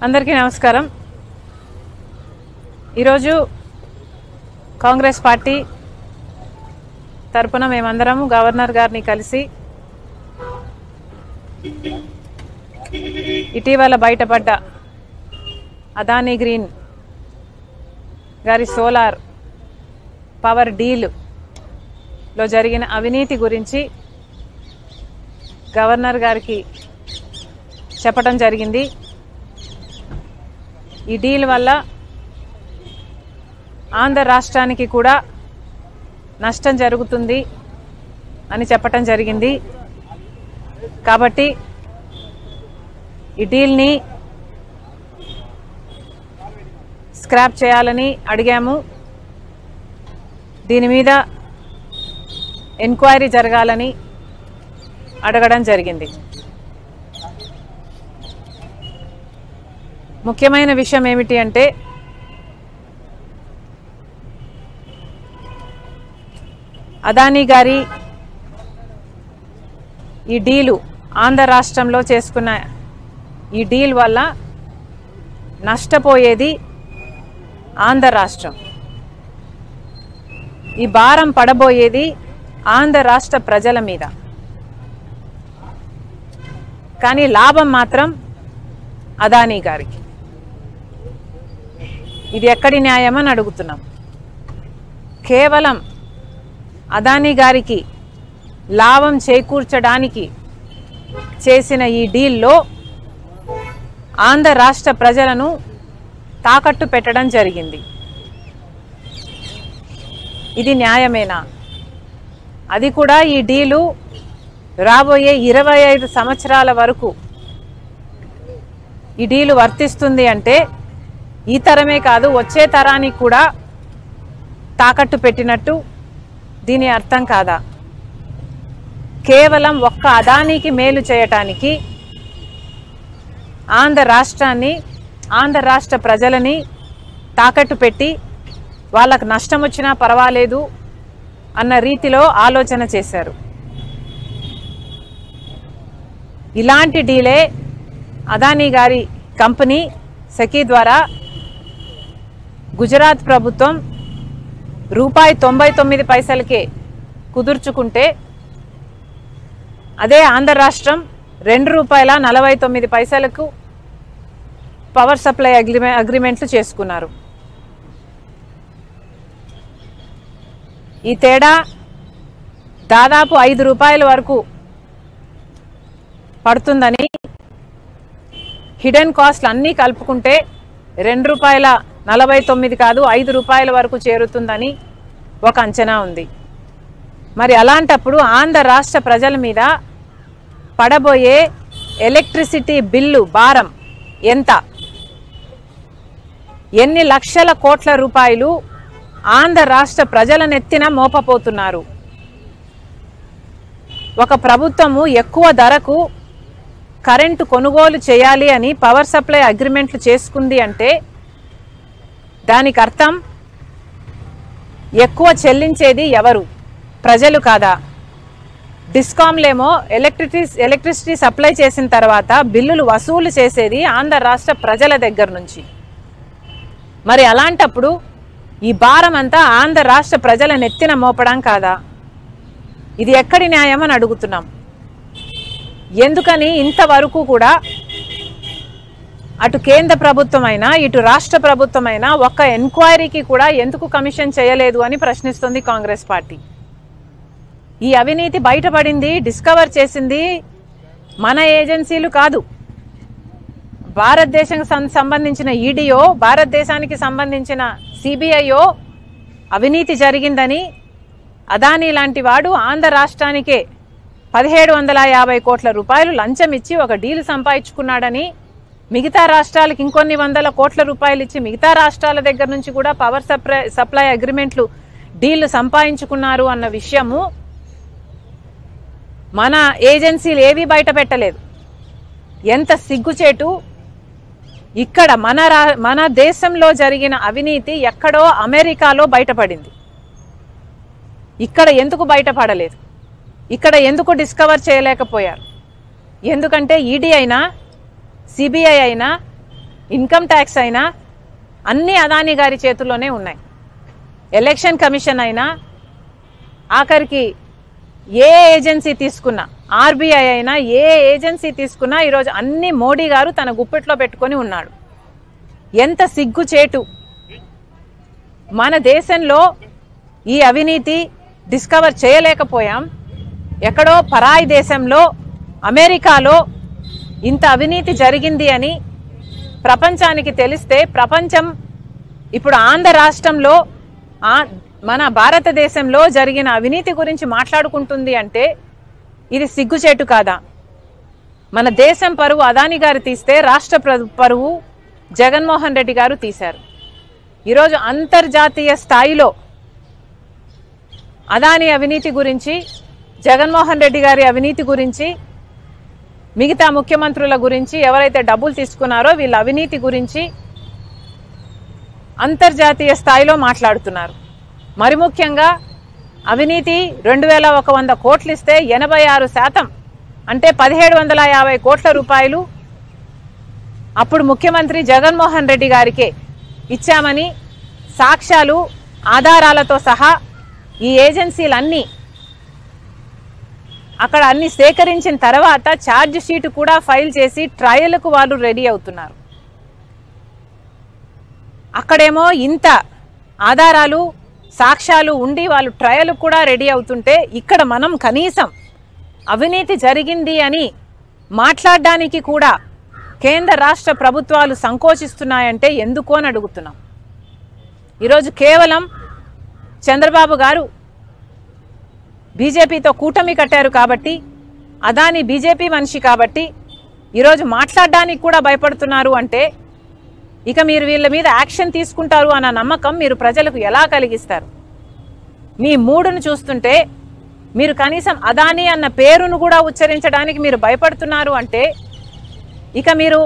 అందరికీ నమస్కారం। ఈరోజు కాంగ్రెస్ పార్టీ తరపున మేమందరం గవర్నర్ గారిని కలిసి ఇటీవల బయటపడ్డ అదానీ గ్రీన్ గారి సోలార్ పవర్ డీల్ లో జరిగిన అవినీతి గురించి గవర్నర్ గారికి చెప్పడం జరిగింది। ఈ డీల్ వల్ల ఆంధ్ర రాష్ట్రానికి కూడా నష్టం జరుగుతుంది అని చెప్పడం జరిగింది। కాబట్టి ఈ డీల్ని స్క్రాప్ చేయాలని అడిగాము। దీని మీద ఎంక్వైరీ జరగాలని అడగడం జరిగింది। ముఖ్యమైన విషయం ఏమిటి అంటే అదానీ గారి ఈ డీలు ఆంధ్ర రాష్ట్రంలో చేసుకున్న ఈ డీల్ వల్ల నష్టపోయేది ఆంధ్ర రాష్ట్రం। ఈ భారం పడబోయేది ఆంధ్ర రాష్ట్ర ప్రజల మీద, కానీ లాభం మాత్రం అదానీ గారికి। ఇది ఎక్కడి న్యాయమని అడుగుతున్నాం। కేవలం అదానీ గారికి లాభం చేకూర్చడానికి చేసిన ఈ డీల్లో ఆంధ్ర రాష్ట్ర ప్రజలను తాకట్టు పెట్టడం జరిగింది। ఇది న్యాయమేనా? అది కూడా ఈ డీలు రాబోయే 25 సంవత్సరాల వరకు ఈ డీలు వర్తిస్తుంది అంటే ఈ తరమే కాదు వచ్చే తరానికి కూడా తాకట్టు పెట్టినట్టు దీని అర్థం కాదా? కేవలం ఒక్క అదానీకి మేలు చేయటానికి ఆంధ్ర రాష్ట్రాన్ని ఆంధ్ర రాష్ట్ర ప్రజలని తాకట్టు పెట్టి వాళ్ళకు నష్టం వచ్చినా పర్వాలేదు అన్న రీతిలో ఆలోచన చేశారు। ఇలాంటి డీలే అదానీ గారి కంపెనీ సెకీ ద్వారా గుజరాత్ ప్రభుత్వం ₹99 కుదుర్చుకుంటే అదే ఆంధ్ర రాష్ట్రం ₹2.49 పవర్ సప్లై అగ్రిమెంట్లు చేసుకున్నారు। ఈ తేడా దాదాపు ₹5 వరకు పడుతుందని హిడెన్ కాస్ట్లు అన్నీ కలుపుకుంటే ₹2.49 కాదు ₹5 వరకు చేరుతుందని ఒక అంచనా ఉంది। మరి అలాంటప్పుడు ఆంధ్ర రాష్ట్ర ప్రజల మీద పడబోయే ఎలక్ట్రిసిటీ బిల్లు భారం ఎంత? ఎన్ని లక్షల కోట్ల రూపాయలు ఆంధ్ర రాష్ట్ర ప్రజల నెత్తిన మోపపోతున్నారు? ఒక ప్రభుత్వము ఎక్కువ ధరకు కరెంటు కొనుగోలు చేయాలి అని పవర్ సప్లై అగ్రిమెంట్లు చేసుకుంది అంటే దానికి అర్థం ఎక్కువ చెల్లించేది ఎవరు? ప్రజలు కాదా? డిస్కామ్లేమో ఎలక్ట్రిసిటీ సప్లై చేసిన తర్వాత బిల్లులు వసూలు చేసేది ఆంధ్ర రాష్ట్ర ప్రజల దగ్గర నుంచి। మరి అలాంటప్పుడు ఈ భారం అంతా ఆంధ్ర రాష్ట్ర ప్రజల నెత్తిన మోపడం కాదా? ఇది ఎక్కడి న్యాయం అని అడుగుతున్నాం। ఎందుకని ఇంతవరకు కూడా అటు కేంద్ర ప్రభుత్వమైనా ఇటు రాష్ట్ర ప్రభుత్వమైనా ఒక్క ఎంక్వైరీకి కూడా ఎందుకు కమిషన్ చేయలేదు అని ప్రశ్నిస్తుంది కాంగ్రెస్ పార్టీ। ఈ అవినీతి బయటపడింది, డిస్కవర్ చేసింది మన ఏజెన్సీలు కాదు, భారతదేశానికి సంబంధించిన ఈడీఓ, భారతదేశానికి సంబంధించిన సిబిఐఓ అవినీతి జరిగిందని అదానీ లాంటి వాడు ఆంధ్ర రాష్ట్రానికే 1750 కోట్ల రూపాయలు లంచం ఇచ్చి ఒక డీల్ సంపాదించుకున్నాడని, మిగతా రాష్ట్రాలకు ఇంకొన్ని వందల కోట్ల రూపాయలు ఇచ్చి మిగతా రాష్ట్రాల దగ్గర నుంచి కూడా పవర్ సప్లై అగ్రిమెంట్లు డీళ్లు సంపాదించుకున్నారు అన్న విషయము మన ఏజెన్సీలు ఏవి బయట పెట్టలేదు। ఎంత సిగ్గుచేటు! ఇక్కడ మన దేశంలో జరిగిన అవినీతి ఎక్కడో అమెరికాలో బయటపడింది, ఇక్కడ ఎందుకు బయటపడలేదు? ఇక్కడ ఎందుకు డిస్కవర్ చేయలేకపోయారు? ఎందుకంటే ఈడీ అయినా సిబిఐ అయినా ఇన్కమ్ ట్యాక్స్ అయినా అన్నీ అదానీ గారి చేతుల్లోనే ఉన్నాయి. ఎలక్షన్ కమిషన్ అయినా ఆఖరికి ఏ ఏజెన్సీ తీసుకున్నా, ఆర్బీఐ అయినా ఏ ఏజెన్సీ తీసుకున్నా ఈరోజు అన్ని మోడీ గారు తన గుప్పెట్లో పెట్టుకొని ఉన్నాడు. ఎంత సిగ్గుచేటు! మన దేశంలో ఈ అవినీతి డిస్కవర్ చేయలేకపోయాం. ఎక్కడో పరాయి దేశంలో అమెరికాలో ఇంత అవినీతి జరిగింది అని ప్రపంచానికి తెలిస్తే ప్రపంచం ఇప్పుడు ఆంధ్ర రాష్ట్రంలో మన భారతదేశంలో జరిగిన అవినీతి గురించి మాట్లాడుకుంటుంది అంటే ఇది సిగ్గుచేటు కాదా? మన దేశం పరువు అదానీ గారు తీస్తే రాష్ట్ర పరువు జగన్మోహన్ రెడ్డి గారు తీశారు. ఈరోజు అంతర్జాతీయ స్థాయిలో అదానీ అవినీతి గురించి, జగన్మోహన్ రెడ్డి గారి అవినీతి గురించి, మిగతా ముఖ్యమంత్రుల గురించి, ఎవరైతే డబ్బులు తీసుకున్నారో వీళ్ళ అవినీతి గురించి అంతర్జాతీయ స్థాయిలో మాట్లాడుతున్నారు. మరి ముఖ్యంగా అవినీతి 2100 కోట్లు ఇస్తే 86% అంటే 1750 కోట్ల రూపాయలు అప్పుడు ముఖ్యమంత్రి జగన్మోహన్ రెడ్డి గారికే ఇచ్చామని సాక్ష్యాలు ఆధారాలతో సహా ఈ ఏజెన్సీలన్నీ అక్కడ అన్ని సేకరించిన తర్వాత ఛార్జ్ షీట్ కూడా ఫైల్ చేసి ట్రయల్కు వాళ్ళు రెడీ అవుతున్నారు. అక్కడేమో ఇంత ఆధారాలు సాక్ష్యాలు ఉండి వాళ్ళు ట్రయల్ కూడా రెడీ అవుతుంటే ఇక్కడ మనం కనీసం అవినీతి జరిగింది అని మాట్లాడడానికి కూడా కేంద్ర రాష్ట్ర ప్రభుత్వాలు సంకోచిస్తున్నాయంటే ఎందుకు అని అడుగుతున్నాం. ఈరోజు కేవలం చంద్రబాబు గారు బీజేపీతో కూటమి కట్టారు కాబట్టి, అదానీ బీజేపీ మనిషి కాబట్టి ఈరోజు మాట్లాడడానికి కూడా భయపడుతున్నారు అంటే ఇక మీరు వీళ్ళ మీద యాక్షన్ తీసుకుంటారు అన్న నమ్మకం మీరు ప్రజలకు ఎలా కలిగిస్తారు? మీ మూడును చూస్తుంటే మీరు కనీసం అదానీ అన్న పేరును కూడా ఉచ్చరించడానికి మీరు భయపడుతున్నారు అంటే ఇక మీరు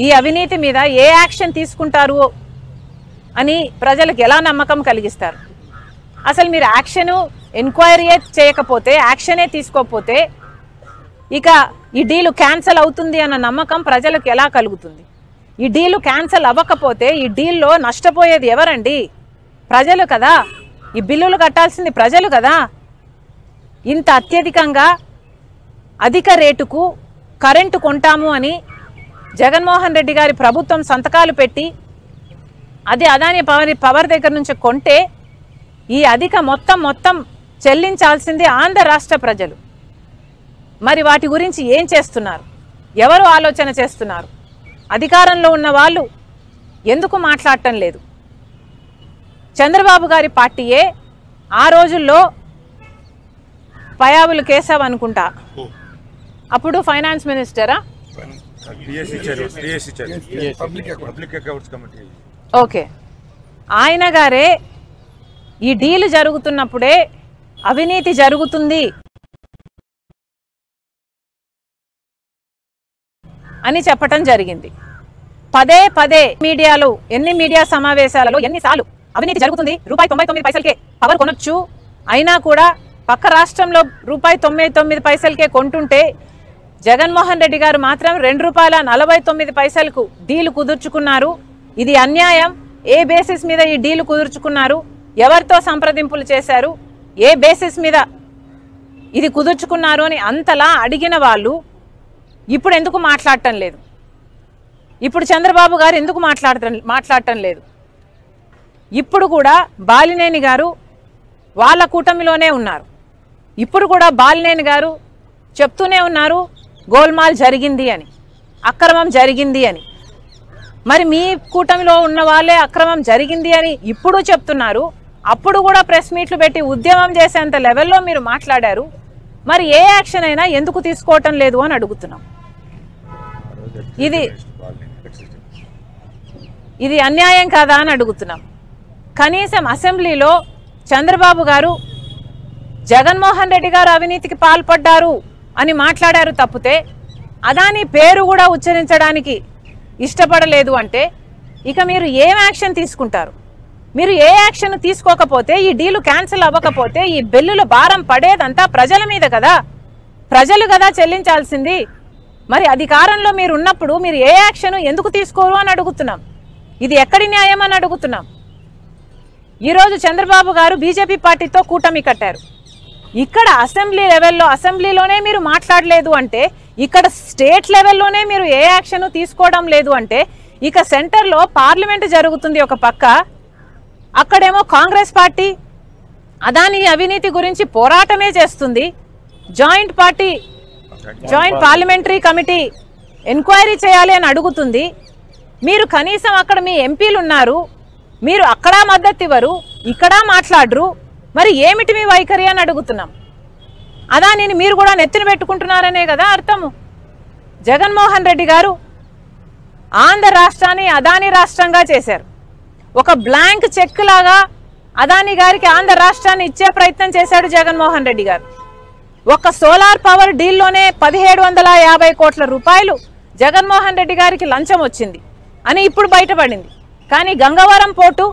ఈ అవినీతి మీద ఏ యాక్షన్ తీసుకుంటారు అని ప్రజలకు ఎలా నమ్మకం కలిగిస్తారు? అసలు మీరు యాక్షను ఎంక్వైరీ చేయకపోతే, యాక్షనే తీసుకోకపోతే ఇక ఈ డీలు క్యాన్సల్ అవుతుంది అన్న నమ్మకం ప్రజలకు ఎలా కలుగుతుంది? ఈ డీలు క్యాన్సల్ అవ్వకపోతే ఈ డీల్లో నష్టపోయేది ఎవరండి? ప్రజలు కదా. ఈ బిల్లులు కట్టాల్సింది ప్రజలు కదా. ఇంత అత్యధికంగా అధిక రేటుకు కరెంటు కొంటాము అని జగన్మోహన్ రెడ్డి గారి ప్రభుత్వం సంతకాలు పెట్టి అది అదానీ పవర్ దగ్గర నుంచి కొంటే ఈ అధిక మొత్తం చెల్లించాల్సింది ఆంధ్ర రాష్ట్ర ప్రజలు. మరి వాటి గురించి ఏం చేస్తున్నారు? ఎవరు ఆలోచన చేస్తున్నారు? అధికారంలో ఉన్న వాళ్ళు ఎందుకు మాట్లాడటం లేదు? చంద్రబాబు గారి పార్టీయే ఆ రోజుల్లో పయావులు కేశవ్ అనుకుంటా, అప్పుడు ఫైనాన్స్ మినిస్టరా, ఓకే, ఆయన గారే ఈ డీల్ జరుగుతున్నప్పుడే అవినీతి జరుగుతుంది అని చెప్పటం జరిగింది. పదే మీడియాలో ఎన్ని మీడియా సమావేశాలలో ఎన్నిసార్లు అవినీతి జరుగుతుంది, ₹99 పవర్ కొనొచ్చు, అయినా కూడా పక్క రాష్ట్రంలో ₹99 కొంటుంటే జగన్మోహన్ రెడ్డి గారు మాత్రం ₹2.49 డీలు కుదుర్చుకున్నారు. ఇది అన్యాయం. ఏ బేసిస్ మీద ఈ డీలు కుదుర్చుకున్నారు? ఎవరితో సంప్రదింపులు చేశారు? ఏ బేసిస్ మీద ఇది కుదుర్చుకున్నారు అని అంతలా అడిగిన వాళ్ళు ఇప్పుడు ఎందుకు మాట్లాడటం లేదు? ఇప్పుడు చంద్రబాబు గారు ఎందుకు మాట్లాడటం లేదు? ఇప్పుడు కూడా బాలినేని గారు వాళ్ళ కూటమిలోనే ఉన్నారు. ఇప్పుడు కూడా బాలినేని గారు చెప్తూనే ఉన్నారు గోల్మాల్ జరిగింది అని, అక్రమం జరిగింది అని. మరి మీ కూటమిలో ఉన్న వాళ్ళే అక్రమం జరిగింది అని ఇప్పుడు చెప్తున్నారు. అప్పుడు కూడా ప్రెస్ మీట్లు పెట్టి ఉద్యమం చేసేంత లెవెల్లో మీరు మాట్లాడారు. మరి ఏ యాక్షన్ అయినా ఎందుకు తీసుకోవటం లేదు అని అడుగుతున్నాం. ఇది అన్యాయం కాదా అని అడుగుతున్నాం. కనీసం అసెంబ్లీలో చంద్రబాబు గారు జగన్మోహన్ రెడ్డి గారు అవినీతికి పాల్పడ్డారు అని మాట్లాడారు తప్పితే అదానీ పేరు కూడా ఉచ్చరించడానికి ఇష్టపడలేదు అంటే ఇక మీరు ఏం యాక్షన్ తీసుకుంటారు? మీరు ఏ యాక్షన్ తీసుకోకపోతే, ఈ డీలు క్యాన్సిల్ అవ్వకపోతే ఈ బిల్లుల భారం పడేదంతా ప్రజల మీద కదా. ప్రజలు కదా చెల్లించాల్సింది. మరి అధికారంలో మీరు ఉన్నప్పుడు మీరు ఏ యాక్షన్ ఎందుకు తీసుకోరు అని అడుగుతున్నాం. ఇది ఎక్కడి న్యాయం అని అడుగుతున్నాం. ఈరోజు చంద్రబాబు గారు బీజేపీ పార్టీతో కూటమి కట్టారు. ఇక్కడ అసెంబ్లీ లెవెల్లో అసెంబ్లీలోనే మీరు మాట్లాడలేదు అంటే, ఇక్కడ స్టేట్ లెవెల్లోనే మీరు ఏ యాక్షన్ తీసుకోవడం లేదు అంటే, ఇక సెంటర్లో పార్లమెంట్ జరుగుతుంది ఒక పక్క, అక్కడేమో కాంగ్రెస్ పార్టీ అదాని అవినీతి గురించి పోరాటమే చేస్తుంది. జాయింట్ పార్లమెంటరీ కమిటీ ఎంక్వైరీ చేయాలి అని అడుగుతుంది. మీరు కనీసం అక్కడ మీ ఎంపీలు ఉన్నారు, మీరు అక్కడ మద్దతు ఇవ్వరు, ఇక్కడ మాట్లాడరు. మరి ఏమిటి మీ వైఖరి అని అడుగుతున్నాం. అదానిని మీరు కూడా నెత్తిన పెట్టుకుంటున్నారనే కదా అర్థము. జగన్మోహన్ రెడ్డి గారు ఆంధ్ర రాష్ట్రాన్ని అదాని రాష్ట్రంగా చేశారు. ఒక బ్లాంక్ చెక్ లాగా అదాని గారికి ఆంధ్ర రాష్ట్రాన్ని ఇచ్చే ప్రయత్నం చేశాడు జగన్మోహన్ రెడ్డి గారు. ఒక సోలార్ పవర్ డీల్లోనే 1750 కోట్ల రూపాయలు జగన్మోహన్ రెడ్డి గారికి లంచం వచ్చింది అని ఇప్పుడు బయటపడింది. కానీ గంగవరం పోర్టు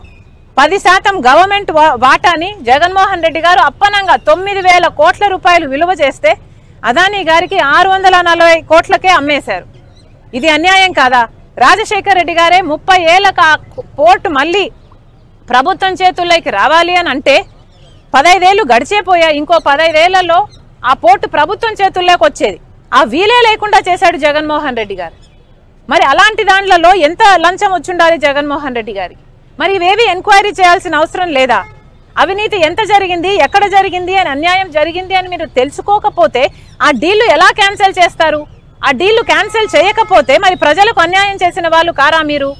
10% గవర్నమెంట్ వాటాని జగన్మోహన్ రెడ్డి గారు అప్పనంగా 9,000 కోట్ల రూపాయలు విలువ చేస్తే అదాని గారికి 640 కోట్లకే అమ్మేశారు. ఇది అన్యాయం కాదా? రాజశేఖర్ రెడ్డి గారే 30 ఏళ్ళకు ఆ పోర్టు మళ్ళీ ప్రభుత్వం చేతుల్లోకి రావాలి అని అంటే 15 ఏళ్ళు గడిచేపోయాయి. ఇంకో 15 ఏళ్లలో ఆ పోర్టు ప్రభుత్వం చేతుల్లోకి వచ్చేది. ఆ వీలే లేకుండా చేశాడు జగన్మోహన్ రెడ్డి గారు. మరి అలాంటి దాంట్లో ఎంత లంచం వచ్చుండాలి జగన్మోహన్ రెడ్డి గారికి? మరి ఇవేవి ఎంక్వైరీ చేయాల్సిన అవసరం లేదా? అవినీతి ఎంత జరిగింది, ఎక్కడ జరిగింది అని, అన్యాయం జరిగింది అని మీరు తెలుసుకోకపోతే ఆ డీళ్లు ఎలా క్యాన్సిల్ చేస్తారు? ఆ డీళ్లు క్యాన్సిల్ చేయకపోతే మరి ప్రజలకు అన్యాయం చేసిన వాళ్ళు కారా మీరు?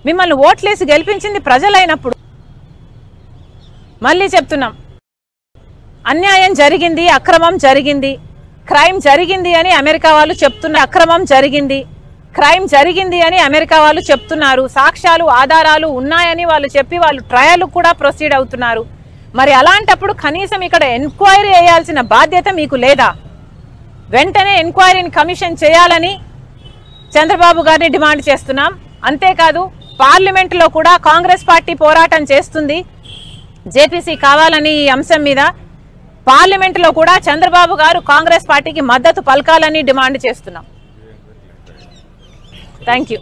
మిమ్మల్ని ఓట్లేసి గెలిపించింది ప్రజలైనప్పుడు. మళ్ళీ చెప్తున్నాం, అన్యాయం జరిగింది, అక్రమం జరిగింది, క్రైమ్ జరిగింది అని అమెరికా వాళ్ళు చెప్తున్నారు. అక్రమం జరిగింది, క్రైమ్ జరిగింది అని అమెరికా వాళ్ళు చెప్తున్నారు. సాక్ష్యాలు ఆధారాలు ఉన్నాయని వాళ్ళు చెప్పి వాళ్ళు ట్రయల్ కూడా ప్రొసీడ్ అవుతున్నారు. మరి అలాంటప్పుడు కనీసం ఇక్కడ ఎంక్వైరీ చేయాల్సిన బాధ్యత మీకు లేదా? వెంటనే ఎంక్వైరీని కమిషన్ చేయాలని చంద్రబాబు గారిని డిమాండ్ చేస్తున్నాం. అంతేకాదు పార్లమెంటులో కూడా కాంగ్రెస్ పార్టీ పోరాటం చేస్తుంది జేపీసీ కావాలని ఈ అంశం మీద. పార్లమెంటులో కూడా చంద్రబాబు గారు కాంగ్రెస్ పార్టీకి మద్దతు పలకాలని డిమాండ్ చేస్తున్నాం. Thank you.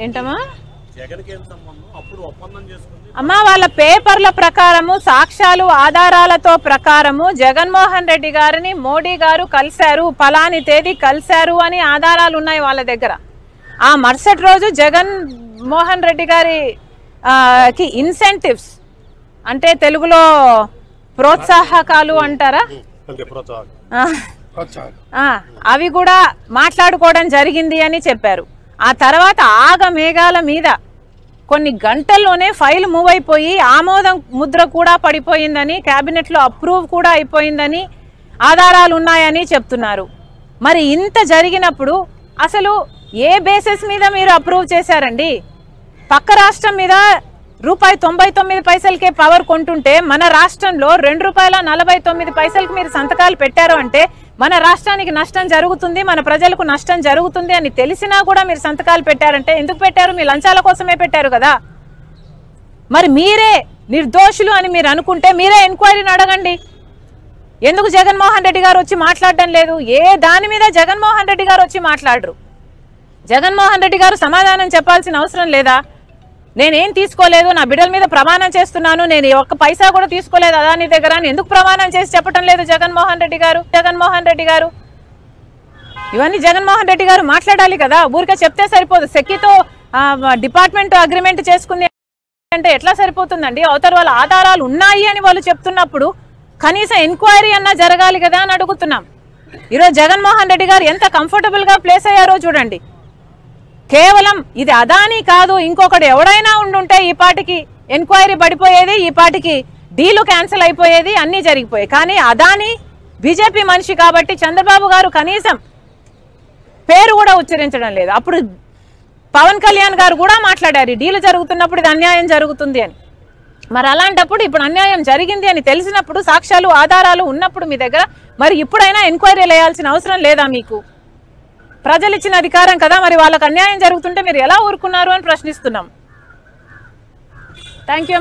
ఏంటమ్మా అమ్మా, వాళ్ళ పేపర్ల ప్రకారము, సాక్ష్యాలు ఆధారాలతో ప్రకారము జగన్మోహన్ రెడ్డి గారిని మోడీ గారు కలిశారు, ఫలాని తేదీ కలిశారు అని ఆధారాలు ఉన్నాయి వాళ్ళ దగ్గర. ఆ మరుసటి రోజు జగన్మోహన్ రెడ్డి గారికి ఇన్సెంటివ్స్ అంటే తెలుగులో ప్రోత్సాహకాలు అంటారా, అవి కూడా మాట్లాడుకోవడం జరిగింది అని చెప్పారు. ఆ తర్వాత ఆగమేఘాల మీద కొన్ని గంటల్లోనే ఫైల్ మూవ్ అయిపోయి ఆమోదం ముద్ర కూడా పడిపోయిందని, క్యాబినెట్లో అప్రూవ్ కూడా అయిపోయిందని ఆధారాలు ఉన్నాయని చెప్తున్నారు. మరి ఇంత జరిగినప్పుడు అసలు ఏ బేసిస్ మీద మీరు అప్రూవ్ చేశారండి? పక్క రాష్ట్రం మీద ₹99 పవర్ కొంటుంటే మన రాష్ట్రంలో ₹2.49 మీరు సంతకాలు పెట్టారు అంటే మన రాష్ట్రానికి నష్టం జరుగుతుంది, మన ప్రజలకు నష్టం జరుగుతుంది అని తెలిసినా కూడా మీరు సంతకాలు పెట్టారంటే ఎందుకు పెట్టారు? మీ లంచాల కోసమే పెట్టారు కదా. మరి మీరే నిర్దోషులు అని మీరు అనుకుంటే మీరే ఎంక్వైరీని అడగండి. ఎందుకు జగన్మోహన్ రెడ్డి గారు వచ్చి మాట్లాడడం లేదు? ఏ దాని మీద జగన్మోహన్ రెడ్డి గారు వచ్చి మాట్లాడరు? జగన్మోహన్ రెడ్డి గారు సమాధానం చెప్పాల్సిన అవసరం లేదా? నేనేం తీసుకోలేదు, నా బిడ్డల మీద ప్రమాణం చేస్తున్నాను, నేను ఒక్క పైసా కూడా తీసుకోలేదు అదాని దగ్గర అని ఎందుకు ప్రమాణం చేసి చెప్పడం లేదు జగన్మోహన్ రెడ్డి గారు? ఇవన్నీ జగన్మోహన్ రెడ్డి గారు మాట్లాడాలి కదా. ఊరికే చెప్తే సరిపోదు. సెక్కితో డిపార్ట్మెంట్ అగ్రిమెంట్ చేసుకుంది అంటే ఎట్లా సరిపోతుందండి? అవతల వాళ్ళ ఆధారాలు ఉన్నాయి అని వాళ్ళు చెప్తున్నప్పుడు కనీసం ఎంక్వైరీ అన్నా జరగాలి కదా అని అడుగుతున్నాం. ఈరోజు జగన్మోహన్ రెడ్డి గారు ఎంత కంఫర్టబుల్గా ప్లేస్ అయ్యారో చూడండి. కేవలం ఇది అదాని కాదు, ఇంకొకటి ఎవడైనా ఉండుంటే ఈ పాటికి ఎంక్వైరీ పడిపోయేది, ఈ పాటికి డీలు క్యాన్సిల్ అయిపోయేది, అన్నీ జరిగిపోయాయి. కానీ అదాని బీజేపీ మనిషి కాబట్టి చంద్రబాబు గారు కనీసం పేరు కూడా ఉచ్చరించడం లేదు. అప్పుడు పవన్ కళ్యాణ్ గారు కూడా మాట్లాడారు డీలు జరుగుతున్నప్పుడు ఇది అన్యాయం జరుగుతుంది అని. మరి అలాంటప్పుడు ఇప్పుడు అన్యాయం జరిగింది అని తెలిసినప్పుడు, సాక్ష్యాలు ఆధారాలు ఉన్నప్పుడు మీ దగ్గర, మరి ఇప్పుడైనా ఎంక్వైరీలు వేయాల్సిన అవసరం లేదా మీకు? ప్రజలు ఇచ్చిన అధికారం కదా, మరి వాళ్ళకి అన్యాయం జరుగుతుంటే మీరు ఎలా ఊరుకున్నారు అని ప్రశ్నిస్తున్నాం. Thank you.